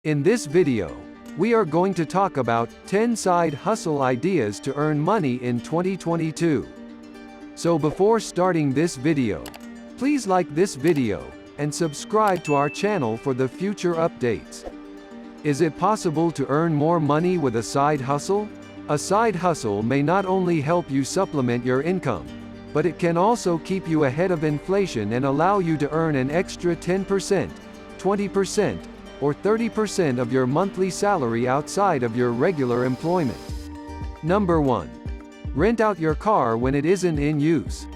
In this video, we are going to talk about 10 side hustle ideas to earn money in 2022. So before starting this video, please like this video and subscribe to our channel for the future updates. Is it possible to earn more money with a side hustle? A side hustle may not only help you supplement your income, but it can also keep you ahead of inflation and allow you to earn an extra 10%, 20%, or 30% of your monthly salary outside of your regular employment. Number 1. Rent out your car when it isn't in use.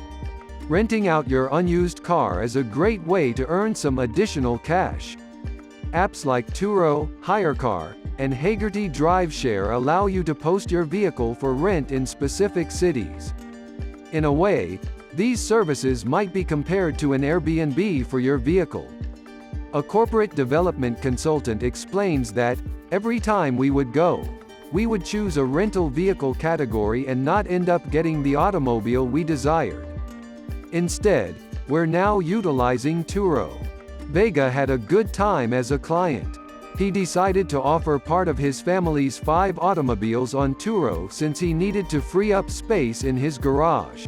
Renting out your unused car is a great way to earn some additional cash. Apps like Turo, HireCar, and Hagerty DriveShare allow you to post your vehicle for rent in specific cities. In a way, these services might be compared to an Airbnb for your vehicle. A corporate development consultant explains that, every time we would choose a rental vehicle category and not end up getting the automobile we desired. Instead, we're now utilizing Turo. Vega had a good time as a client. He decided to offer part of his family's 5 automobiles on Turo since he needed to free up space in his garage.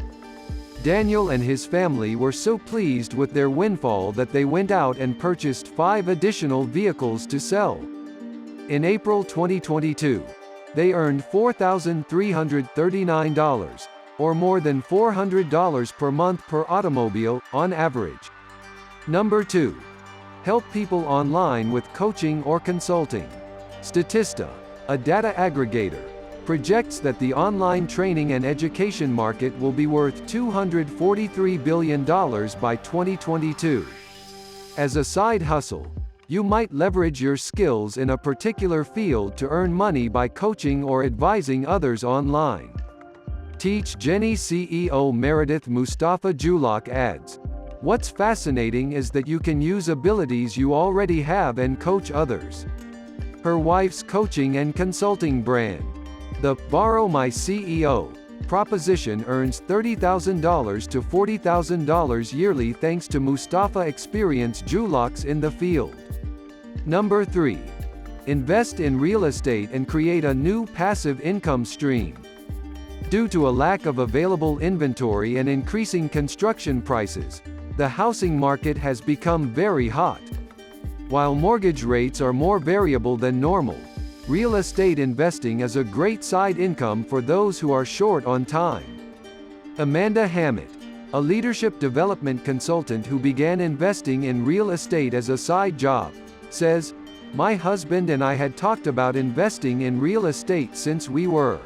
Daniel and his family were so pleased with their windfall that they went out and purchased 5 additional vehicles to sell. In April 2022, they earned $4,339, or more than $400 per month per automobile, on average. Number 2. Help people online with coaching or consulting. Statista, a data aggregator, projects that the online training and education market will be worth $243 billion by 2022. As a side hustle, you might leverage your skills in a particular field to earn money by coaching or advising others online. Teach Jenny CEO Meredith Mustafa Julak adds, "What's fascinating is that you can use abilities you already have and coach others." Her wife's coaching and consulting brand, the Borrow My CEO proposition, earns $30,000 to $40,000 yearly thanks to Mustafa experience Julaks in the field. Number 3. Invest in real estate and create a new passive income stream. Due to a lack of available inventory and increasing construction prices, the housing market has become very hot. While mortgage rates are more variable than normal, real estate investing is a great side income for those who are short on time. Amanda Hammett, a leadership development consultant who began investing in real estate as a side job, says, "My husband and I had talked about investing in real estate since we were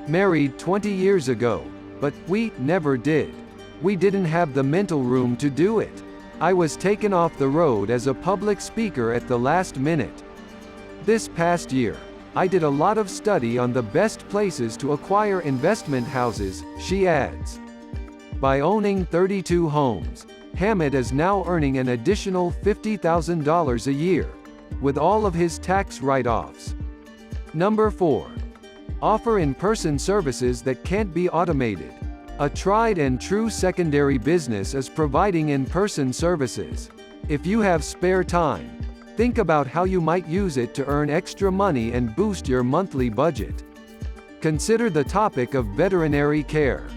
married 20 years ago, but we never did. We didn't have the mental room to do it. I was taken off the road as a public speaker at the last minute. This past year, I did a lot of study on the best places to acquire investment houses," she adds. By owning 32 homes, Hammett is now earning an additional $50,000 a year, with all of his tax write-offs. Number 4. Offer in-person services that can't be automated. A tried and true secondary business is providing in-person services. If you have spare time, think about how you might use it to earn extra money and boost your monthly budget. Consider the topic of veterinary care.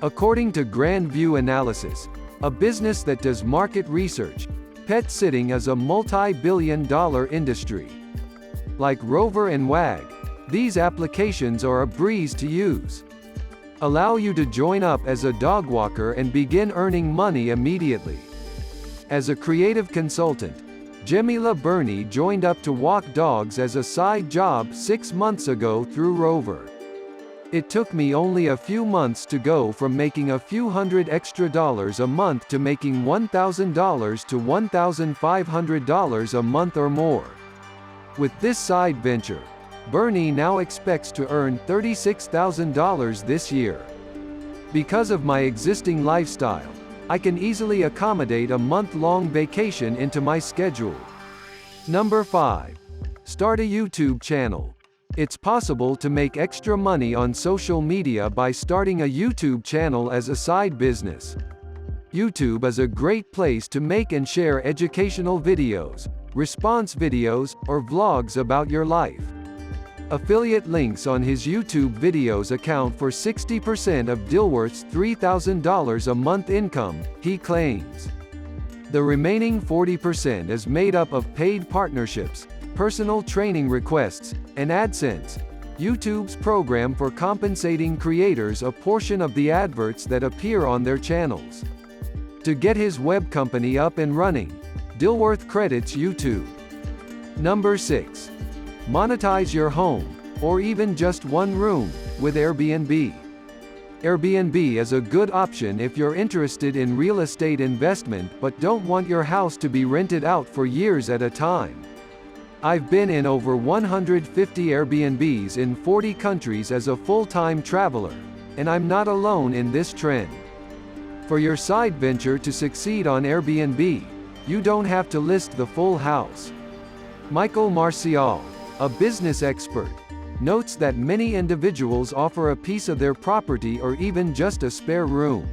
According to Grand View Analysis, a business that does market research, pet sitting is a multi-billion-dollar industry. Like Rover and Wag, these applications are a breeze to use. Allow you to join up as a dog walker and begin earning money immediately. As a creative consultant, Jemila Burney joined up to walk dogs as a side job 6 months ago through Rover. "It took me only a few months to go from making a few hundred extra dollars a month to making $1,000 to $1,500 a month or more." With this side venture, Burney now expects to earn $36,000 this year. "Because of my existing lifestyle, I can easily accommodate a month-long vacation into my schedule." Number 5. Start a YouTube channel. It's possible to make extra money on social media by starting a YouTube channel as a side business. YouTube is a great place to make and share educational videos, response videos, or vlogs about your life. Affiliate links on his YouTube videos account for 60% of Dilworth's $3,000 a month income, he claims. The remaining 40% is made up of paid partnerships, personal training requests, and AdSense, YouTube's program for compensating creators a portion of the adverts that appear on their channels. To get his web company up and running, Dilworth credits YouTube. Number 6. Monetize your home, or even just one room, with Airbnb. Airbnb is a good option if you're interested in real estate investment but don't want your house to be rented out for years at a time. I've been in over 150 Airbnbs in 40 countries as a full-time traveler, and I'm not alone in this trend. For your side venture to succeed on Airbnb, you don't have to list the full house. Michael Marcial, a business expert, notes that many individuals offer a piece of their property or even just a spare room.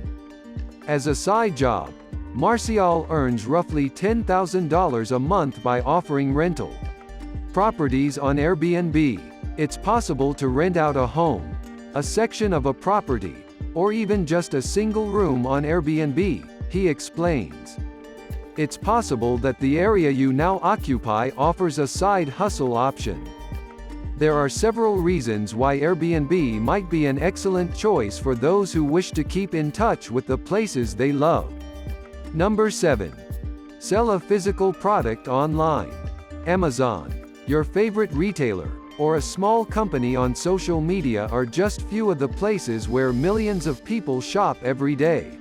As a side job, Marcial earns roughly $10,000 a month by offering rental properties on Airbnb. It's possible to rent out a home, a section of a property, or even just a single room on Airbnb, he explains. It's possible that the area you now occupy offers a side hustle option. There are several reasons why Airbnb might be an excellent choice for those who wish to keep in touch with the places they love. Number 7. Sell a physical product online. Amazon, your favorite retailer, or a small company on social media are just few of the places where millions of people shop every day.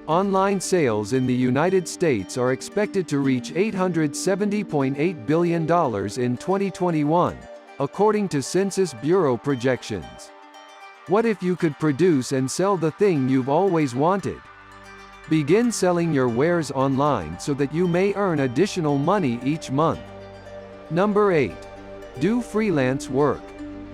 Online sales in the United States are expected to reach $870.8 billion in 2021, according to Census Bureau projections. What if you could produce and sell the thing you've always wanted? Begin selling your wares online so that you may earn additional money each month. Number 8. Do freelance work.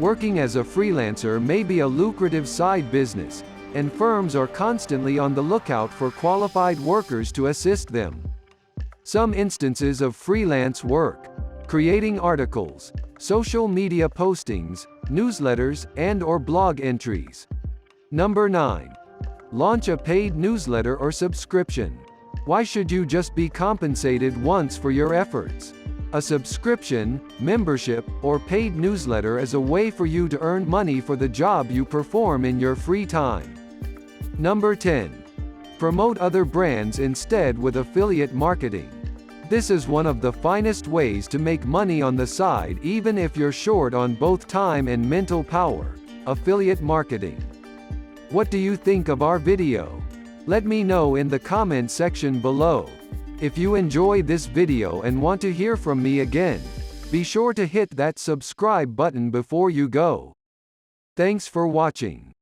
Working as a freelancer may be a lucrative side business, and firms are constantly on the lookout for qualified workers to assist them. Some instances of freelance work: creating articles, social media postings, newsletters, and/or blog entries. Number 9. Launch a paid newsletter or subscription. Why should you just be compensated once for your efforts? A subscription, membership, or paid newsletter is a way for you to earn money for the job you perform in your free time. Number 10. Promote other brands instead with affiliate marketing. This is one of the finest ways to make money on the side even if you're short on both time and mental power. Affiliate marketing. What do you think of our video? Let me know in the comment section below. If you enjoy this video and want to hear from me again, be sure to hit that subscribe button before you go. Thanks for watching.